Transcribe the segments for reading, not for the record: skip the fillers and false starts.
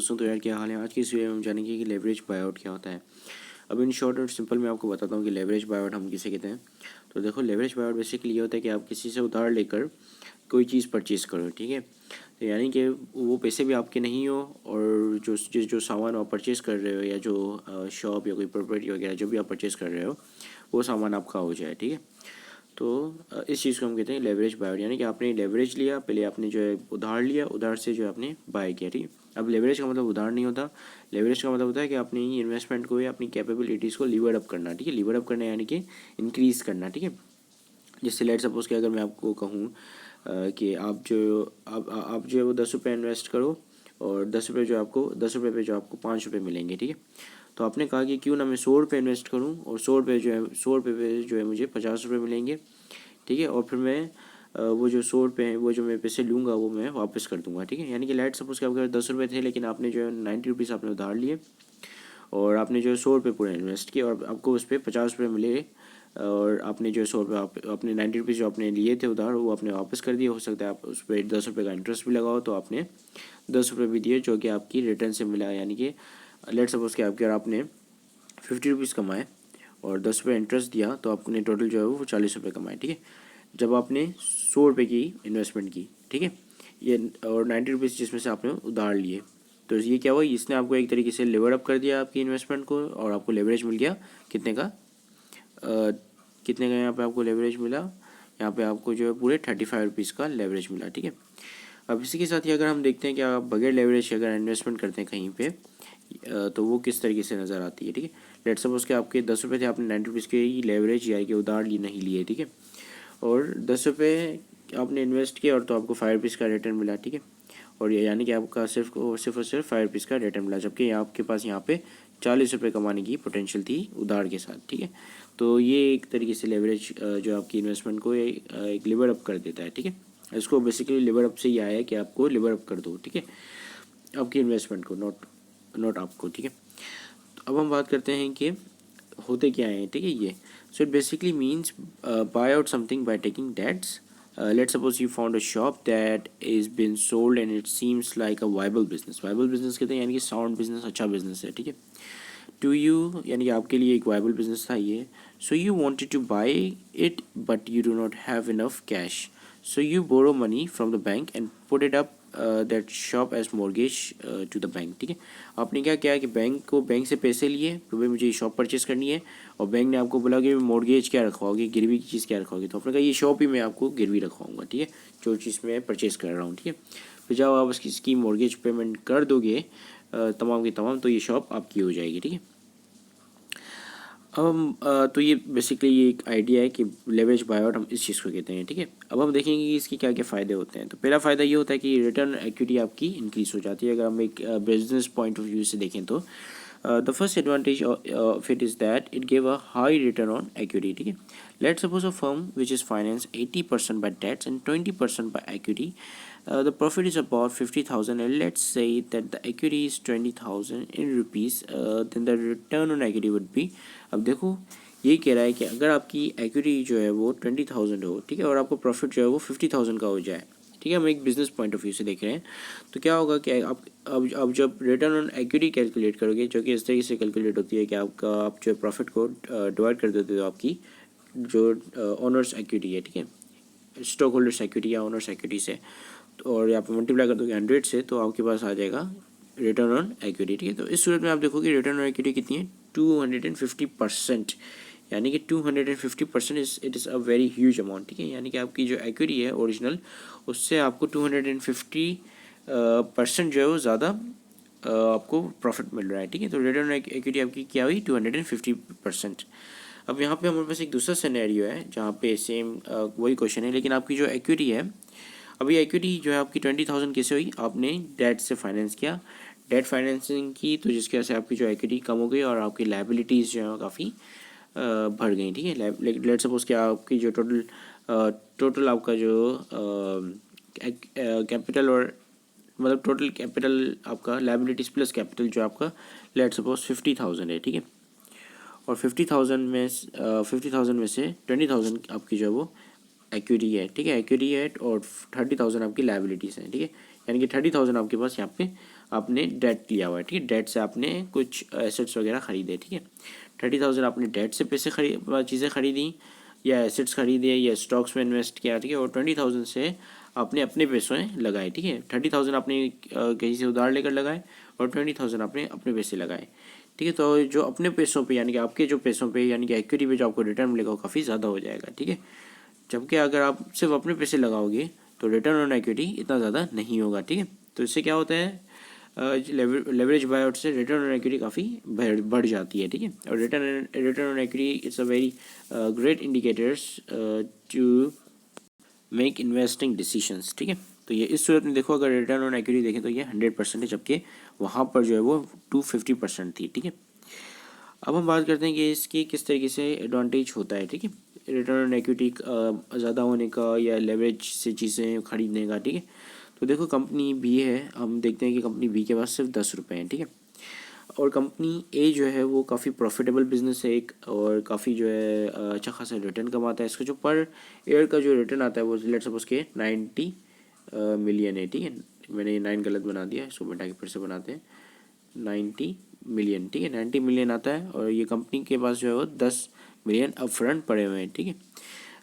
दोस्तों, तो यार क्या हाल है। आज की इस वीडियो में हम जानेंगे कि लेवरेज बायआउट क्या होता है। अब इन शॉर्ट और सिंपल मैं आपको बताता हूँ कि लेवरेज बायआउट हम किसे कहते हैं। तो देखो, लेवरेज बायआउट बेसिकली ये होता है कि आप किसी से उधार लेकर कोई चीज़ परचेज़ करो, ठीक है। तो यानी कि वो पैसे भी आपके नहीं हो, और जो सामान आप परचेज़ कर रहे हो या जो शॉप या कोई प्रॉपर्टी वगैरह जो भी आप परचेज़ कर रहे हो वो सामान आपका हो जाए, ठीक है। तो इस चीज़ को हम कहते हैं लेवरेज बाय, यानी कि आपने लेवरेज लिया, पहले आपने जो है उधार लिया, उधार से जो है आपने बाय किया, ठीक है। अब लेवरेज का मतलब उधार नहीं होता। लेवरेज का मतलब होता है कि अपनी इन्वेस्टमेंट को या अपनी कैपेबिलिटीज़ को लीवर अप करना, ठीक है। लीवर अप करना यानी कि इंक्रीज़ करना, ठीक है। जैसे लेट सपोज कि अगर मैं आपको कहूँ कि आप जो है वो 10 रुपये इन्वेस्ट करो, और 10 रुपये जो आपको 10 रुपये पे जो आपको 5 रुपये मिलेंगे, ठीक है। तो आपने कहा कि क्यों ना मैं 100 रुपये इन्वेस्ट करूँ, और 100 रुपये पे जो है मुझे 50 रुपये मिलेंगे, ठीक है। और फिर मैं वो जो 100 रुपये हैं वो जो मैं पैसे लूँगा वो मैं वापस कर दूँगा, ठीक है। यानी कि लेट सपोज कि आपके 10 रुपये थे, लेकिन आपने जो है 90 रुपीज़ आपने उधार लिए, और आपने जो है 100 रुपये पूरे इन्वेस्ट किए, और आपको उस पर 50 रुपये मिले, और आपने जो है 100 रुपये अपने 90 रुपीज़ जो आपने लिए थे उधार वो आपने वापस कर दिए। हो सकता है आप उस पर 10 रुपये का इंटरेस्ट भी लगाओ, तो आपने 10 रुपये भी दिए जो कि आपकी रिटर्न से मिला। यानी कि लेट सपोज कि आपने 50 रुपीज़ कमाए और 10 रुपये इंटरेस्ट दिया, तो आपने टोटल जो है वो 40 रुपये कमाए, ठीक है। जब आपने 100 रुपये की इन्वेस्टमेंट की, ठीक है, ये और 90 रुपीज़ जिसमें से आपने उधार लिए, तो ये क्या हुआ, इसने आपको एक तरीके से लेवर अप कर दिया आपकी इन्वेस्टमेंट को, और आपको लेवरेज मिल गया कितने का, कितने का यहाँ पे आपको लेवरेज मिला। यहाँ पे आपको जो है पूरे 35 रुपीज़ का लेवरेज मिला, ठीक है। अब इसी के साथ ही अगर हम देखते हैं कि आप बगैर लेवरेज अगर इन्वेस्टमेंट करते हैं कहीं पे, तो वो किस तरीके से नज़र आती है, ठीक है। लेट सपोज कि आपके 10 रुपये थे, आपने 90 रुपीज़ के लेवरेज या कि उधार नहीं लिए, ठीक है। और 10 रुपये आपने इन्वेस्ट किया, और तो आपको 5 रुपीज़ का रिटर्न मिला, ठीक है। और ये यानी कि आपका सिर्फ और सिर्फ 5 रुपीज़ का रिटर्न मिला, जबकि आपके पास यहाँ पे 40 रुपये कमाने की पोटेंशियल थी उधार के साथ, ठीक है। तो ये एक तरीके से लेवरेज जो आपकी इन्वेस्टमेंट को एक लिवर अप कर देता है, ठीक है। इसको बेसिकली लिवर अप से ही आया है कि आपको लिवर अप कर दो, ठीक है, आपकी इन्वेस्टमेंट को, नॉट आपको, ठीक है। तो अब हम बात करते हैं कि होते क्या हैं, ठीक है। ये so it basically means buy out something by taking debts. Let's suppose you found a shop that is been sold and it seems like a viable business. Viable business कहते हैं यानी कि साउंड बिजनेस, अच्छा business है, ठीक है। To you यानी कि आपके लिए एक वायबल बिजनेस था ये। So you wanted to buy it but you do not have enough cash, so you borrow money from the bank and put it up that shop as mortgage to the bank, ठीक है। आपने क्या किया कि bank से पैसे लिए कि भाई मुझे ये शॉप परचेस करनी है, और बैंक ने आपको बोला कि मॉर्गेज क्या रखवाओगे, गिरवी की चीज़ क्या रखवाओगे। तो आपने कहा ये शॉप ही मैं आपको गिरवी रखवाऊंगा, ठीक है, जो चीज़ मैं परचेस कर रहा हूँ, ठीक है। फिर जब आप इसकी मॉर्गेज पेमेंट कर दोगे तमाम की तमाम, तो ये शॉप आपकी हो जाएगी, ठीक है। अब तो ये बेसिकली ये एक आइडिया है कि लेवरेज बायआउट हम इस चीज़ को कहते हैं, ठीक है। अब हम देखेंगे कि इसके क्या क्या फ़ायदे होते हैं। तो पहला फ़ायदा ये होता है कि रिटर्न एक्विटी आपकी इंक्रीज़ हो जाती है। अगर हम एक बिजनेस पॉइंट ऑफ व्यू से देखें तो the first advantage of it is that it give a high return on equity, ठीक है। Let's suppose a firm which is finance 80% by debts and 20% by equity. The profit is about 50,000, and let's say that the equity is 20,000 in rupees. Then the return on equity would be, अब देखो ये कह रहा है कि अगर आपकी equity जो है वो 20,000 हो, ठीक है, और आपको प्रॉफिट जो है वो 50,000 का हो जाए, ठीक है। हम एक बिजनेस पॉइंट ऑफ व्यू से देख रहे हैं, तो क्या होगा कि आप अब जब रिटर्न ऑन एक्विटी कैलकुलेट करोगे, जो कि इस तरीके से कैलकुलेट होती है कि आप जो प्रॉफिट को डिवाइड कर देते हो आपकी जो ओनर्स एक्विटी है, ठीक है, स्टॉक होल्डर्स एक्विटी या ओनर्स एक्विटी से, और यहाँ पे मल्टीप्लाई कर दोगे 100 से, तो आपके पास आ जाएगा रिटर्न ऑन एक्विटी, ठीक है। तो इस सूरत में आप देखोगे रिटर्न ऑन एक्विटी कितनी है, 250%, यानी कि 250% it is a very huge amount, ठीक है। यानी कि आपकी जो एक्विटी है ओरिजिनल, उससे आपको 250% जो है वो ज़्यादा आपको प्रॉफिट मिल रहा है, ठीक है। तो रिटर्न ऑन एक्विटी आपकी क्या हुई, 250%। अब यहाँ पे हमारे पास एक दूसरा सिनेरियो है जहाँ पे सेम वही क्वेश्चन है, लेकिन आपकी जो एक्विटी है, अभी एक्विटी जो है आपकी 20,000 कैसे हुई, आपने डेट से फाइनेंस किया, डेट फाइनेंसिंग की, तो जिसकी वजह से आपकी जो एक्विटी कम हो गई और आपकी लाइबिलिटीज़ जो है काफ़ी बढ़ गई, ठीक है। लेट सपोज कि आपकी जो टोटल आपका जो कैपिटल, और मतलब टोटल कैपिटल आपका लाइबिलिटीज़ प्लस कैपिटल जो आपका लेट सपोज 50,000 है, ठीक है। और 50,000 में से 20,000 आपकी जो है वो एक्विटी है, ठीक है, एक्विटी है, और 30,000 आपकी लाइबिलिटीज़ हैं, ठीक है। यानी कि 30,000 आपके पास यहाँ पे आपने डेट लिया हुआ है, ठीक है। डेट से आपने कुछ एसेट्स वगैरह खरीदे, ठीक है। 30,000 आपने डेट से पैसे चीज़ें खरीदी या एसेट्स खरीदे या स्टॉक्स में इन्वेस्ट किया, ठीक है। और 20,000 से आपने अपने पैसों में लगाए, ठीक है। 30,000 आपने कहीं से उधार लेकर लगाए और 20,000 आपने अपने पैसे लगाए, ठीक है। तो जो अपने पैसों पे यानी कि आपके जो पैसों पे यानी कि इक्विटी पे जो आपको रिटर्न मिलेगा वो काफ़ी ज़्यादा हो जाएगा, ठीक है। जबकि अगर आप सिर्फ अपने पैसे लगाओगे तो रिटर्न ऑन इक्विटी इतना ज़्यादा नहीं होगा, ठीक है। तो इससे क्या होता है, लेवरेज बायआउट से रिटर्न ऑन इक्विटी काफ़ी बढ़ जाती है, ठीक है। और return on equity it's a very great indicators to make investing decisions, ठीक है। तो ये इस सूरत में देखो, अगर रिटर्न ऑन इक्विटी देखें तो ये 100% है, जबकि वहाँ पर जो है वो 250% थी, ठीक है। अब हम बात करते हैं कि इसकी किस तरीके से एडवांटेज होता है, ठीक है, रिटर्न ऑन इक्विटी ज़्यादा होने का या लेवरेज से चीज़ें खरीदने का, ठीक है। तो देखो कंपनी बी है, हम देखते हैं कि कंपनी बी के पास सिर्फ 10 रुपये हैं, ठीक है। और कंपनी ए जो है वो काफ़ी प्रॉफिटेबल बिजनेस है एक, और काफ़ी जो है अच्छा खासा रिटर्न कमाता है। इसका जो पर ईयर का जो रिटर्न आता है वो लेट्स सपोज के 90 मिलियन है, ठीक है। मैंने ये 9 गलत बना दिया, इसको मिटा के फिर से बनाते हैं। 90 मिलियन, ठीक है, 90 मिलियन आता है। और ये कंपनी के पास जो है वो 10 मिलियन अपफ्रंट पड़े हुए हैं, ठीक है।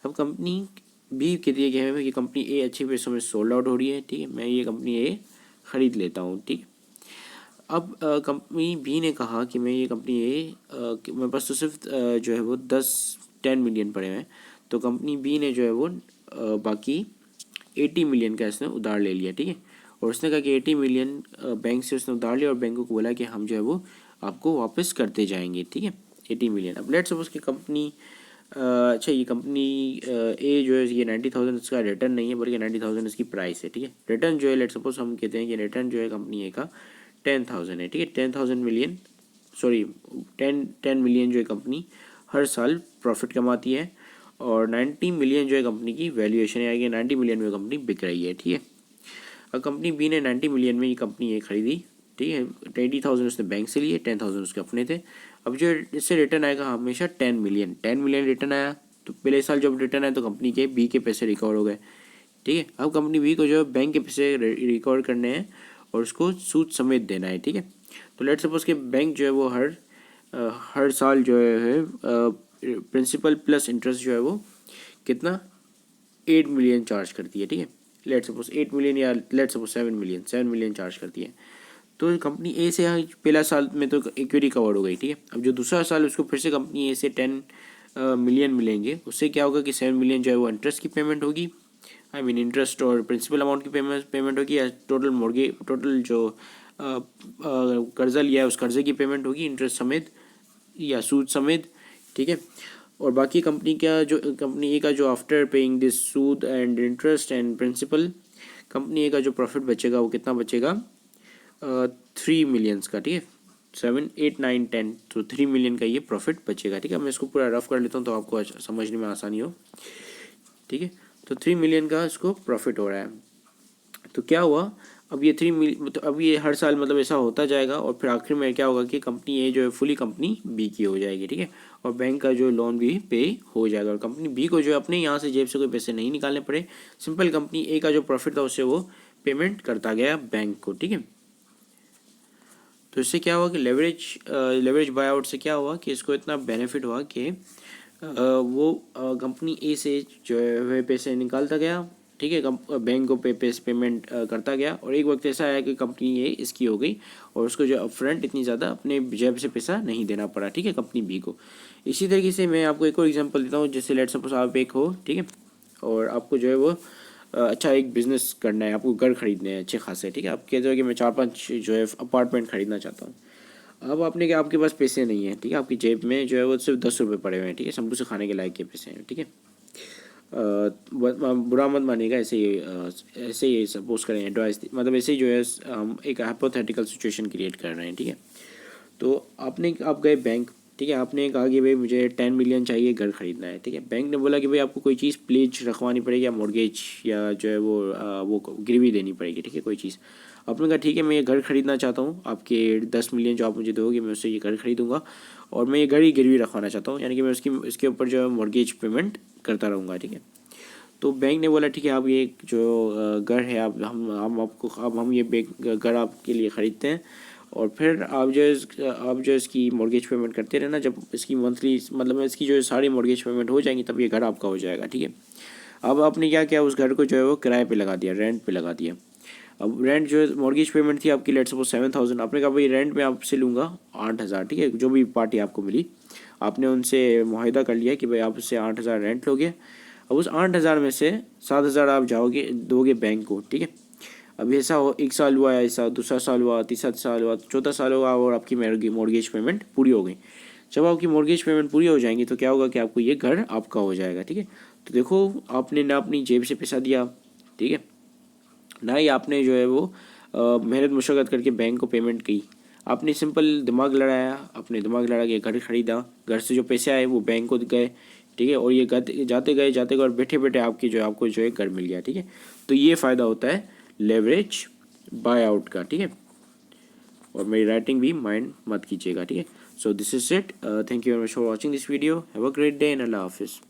अब कंपनी बी के दिए गए हैं कि कंपनी ए अच्छे पैसों में सोल्ड आउट हो रही है, ठीक है, मैं ये कंपनी ए खरीद लेता हूँ, ठीक है। अब कंपनी बी ने कहा कि मैं ये कंपनी ए मेरे पास तो सिर्फ जो है वो 10 मिलियन पड़े हुए हैं। तो कंपनी बी ने जो है वो बाकी 80 मिलियन का इसने उधार ले लिया, ठीक है। और उसने कहा कि 80 मिलियन बैंक से उसने उधार लिया और बैंक को बोला कि हम जो है वो आपको वापस करते जाएंगे, ठीक है, 80 मिलियन। अब लेट्स सपोज कि कंपनी अच्छा ये कंपनी ए जो है ये 90,000 इसका रिटर्न नहीं है, बल्कि 90,000 इसकी प्राइस है, ठीक है। रिटर्न जो है लेट्स सपोज हम कहते हैं कि रिटर्न जो है कंपनी ए का 10,000 है, ठीक है। 10,000 मिलियन, सॉरी 10 मिलियन जो है कंपनी हर साल प्रॉफिट कमाती है। और 90 मिलियन जो है कंपनी की वैल्यूएशन है, आगे 90 मिलियन में कंपनी बिक रही है, ठीक है। और कंपनी बी ने 90 मिलियन में ये कंपनी ए खरीदी, ठीक है। 20,000 उसने बैंक से लिए, 10,000 उसके अपने थे। अब जो इससे रिटर्न आएगा हमेशा 10 मिलियन रिटर्न आया। तो पहले साल जब रिटर्न आया तो कंपनी के बी के पैसे रिकवर हो गए, ठीक है। अब कंपनी बी को जो बैंक के पैसे रिकवर करने हैं और उसको सूद समेत देना है, ठीक है। तो लेट्स सपोज कि बैंक जो है वो हर साल जो है प्रिंसिपल प्लस इंटरेस्ट जो है वो कितना 8 मिलियन चार्ज करती है, ठीक है। लेट्स सपोज 8 मिलियन या लेट्स सपोज 7 मिलियन चार्ज करती है। तो कंपनी ए से पहला साल में तो इक्विटी कवर हो गई, ठीक है। अब जो दूसरा साल उसको फिर से कंपनी ए से 10 मिलियन मिलेंगे, उससे क्या होगा कि 7 मिलियन जो है वो इंटरेस्ट की पेमेंट होगी, आई मीन इंटरेस्ट और प्रिंसिपल अमाउंट की पेमेंट होगी, या टोटल जो कर्जा लिया है उस कर्जे की पेमेंट होगी इंटरेस्ट समेत या सूद समेत, ठीक है। और बाकी कंपनी ए का जो आफ्टर पेइंग दिस सूद and interest and principal, company A का जो प्रॉफिट बचेगा वो कितना बचेगा 3 मिलियंस का, ठीक है। 7 8 9 10, तो 3 मिलियन का ये प्रॉफिट बचेगा, ठीक है। मैं इसको पूरा रफ कर लेता हूँ तो आपको समझने में आसानी हो, ठीक है। तो 3 मिलियन का इसको प्रॉफिट हो रहा है। तो क्या हुआ, अब ये 3 मिलियन तो अब ये हर साल मतलब ऐसा होता जाएगा और फिर आखिर में क्या होगा कि कंपनी ए जो है फुली कंपनी बी की हो जाएगी, ठीक है। और बैंक का जो लोन भी पे हो जाएगा और कंपनी बी को जो अपने यहाँ से जेब से कोई पैसे नहीं निकालने पड़े, सिंपल कंपनी ए का जो प्रॉफिट था उससे वो पेमेंट करता गया बैंक को, ठीक है। तो इससे क्या हुआ कि लेवरेज बाय आउट से क्या हुआ कि इसको इतना बेनिफिट हुआ कि वो कंपनी ए से जो है पैसे निकालता गया, ठीक है, बैंक को पेमेंट करता गया। और एक वक्त ऐसा आया कि कंपनी ए इसकी हो गई और उसको जो अपफ्रंट इतनी ज़्यादा अपने जेब से पैसा नहीं देना पड़ा, ठीक है, कंपनी बी को। इसी तरीके से मैं आपको एक और एग्जांपल देता हूँ, जैसे लेट्स सपोज आप एक हो, ठीक है, और आपको जो है वो अच्छा एक बिज़नेस करना है, आपको घर खरीदने हैं अच्छे खासे, ठीक है। आप कहते हो कि मैं 4-5 जो है अपार्टमेंट खरीदना चाहता हूँ। अब आपने क्या, आपके पास पैसे नहीं है, ठीक है, आपकी जेब में जो है वो सिर्फ 10 रुपये पड़े हुए हैं, ठीक है, शंभू से खाने के लायक के पैसे हैं, ठीक है। बुरा मत मानिएगा, ऐसे ही सपोज करें एडवाइस, मतलब ऐसे ही जो है हम एक हाइपोथेटिकल सिचुएशन क्रिएट कर रहे हैं, ठीक है। तो आप गए बैंक, ठीक है, आपने कहा कि भाई मुझे 10 मिलियन चाहिए, घर खरीदना है, ठीक है। बैंक ने बोला कि भाई आपको कोई चीज़ प्लेज रखवानी पड़ेगी या मॉर्गेज या जो है वो गिरवी देनी पड़ेगी, ठीक है, कोई चीज़। आपने कहा ठीक है मैं ये घर खरीदना चाहता हूँ, आपके 10 मिलियन जो आप मुझे दोगे मैं उससे ये घर खरीदूँगा और मैं ये घर ही गिरवी रखवाना चाहता हूँ, यानी कि मैं इसके ऊपर जो है मॉर्गेज पेमेंट करता रहूँगा, ठीक है। तो बैंक ने बोला ठीक है, आप ये जो घर है आप हम आपको अब हम ये घर आपके लिए ख़रीदते हैं, और फिर आप जो इसकी मॉर्गेज पेमेंट करते रहना, जब इसकी मंथली मतलब इसकी जो सारी मॉर्गेज पेमेंट हो जाएंगी तब ये घर आपका हो जाएगा, ठीक है। अब आपने क्या किया, उस घर को जो है वो किराए पे लगा दिया, रेंट पे लगा दिया। अब रेंट जो है मॉर्गेज पेमेंट थी आपकी, लेट्स सपोज 7,000, आपने कहा भाई रेंट में आपसे लूँगा 8,000, ठीक है। जो भी पार्टी आपको मिली आपने उनसे मुआहिदा कर लिया कि भाई आप उससे 8,000 रेंट लोगे। अब उस 8,000 में से 7,000 आप जाओगे दोगे बैंक को, ठीक है। अब ऐसा हो, 1 साल हुआ, ऐसा दूसरा साल हुआ, तीसरा साल हुआ, चौथा साल हुआ, और आपकी मॉर्गेज पेमेंट पूरी हो गई। जब आपकी मॉर्गेज पेमेंट पूरी हो जाएंगी तो क्या होगा कि आपको ये घर आपका हो जाएगा, ठीक है। तो देखो आपने ना अपनी जेब से पैसा दिया, ठीक है, ना ही आपने जो है वो मेहनत मुशक्क़त करके बैंक को पेमेंट की। आपने सिंपल दिमाग लड़ाया, अपने दिमाग लड़ा के घर खरीदा, घर से जो पैसे आए वो बैंक को गए, ठीक है, और ये जाते गए और बैठे बैठे आपको जो है घर मिल गया, ठीक है। तो ये फ़ायदा होता है लेवरेज बाय आउट का, ठीक है। और मेरी राइटिंग भी माइंड मत कीजिएगा, ठीक है। So this is it, thank you very much for watching this video, have a great day and अल्लाह हाफिज़।